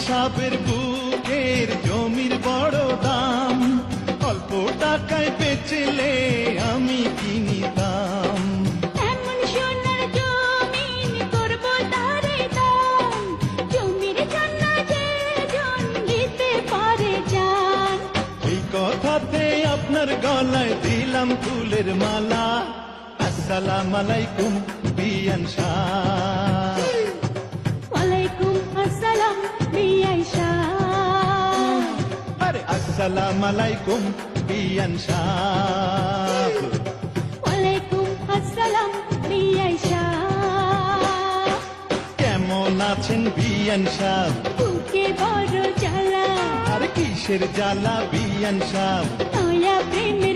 সাহেবের বুকের জমির বড় দাম, অল্প টাকায় বেচলে আমি কিনিতাম। এমন সোনার জমিন করব তারে দান, জমির জন্য যে জন দিতে পারে জান। এই কথাতে আপনার গলায় দিলাম ফুলের মালা। আসসালামু আলাইকুম বিয়ান সাহ। ওয়ালাইকুম আসসালাম বিআই সাহ। আরে আসসালামু আলাইকুম বিয়ান সাহ। ওয়ালাইকুম আসসালাম বিআই সাহ। কেমন আছেন বিয়ান সাহ? বুকে বড় জ্বালা, আর কিসের জ্বালা বিয়ান সাহ? নয়া প্রেমের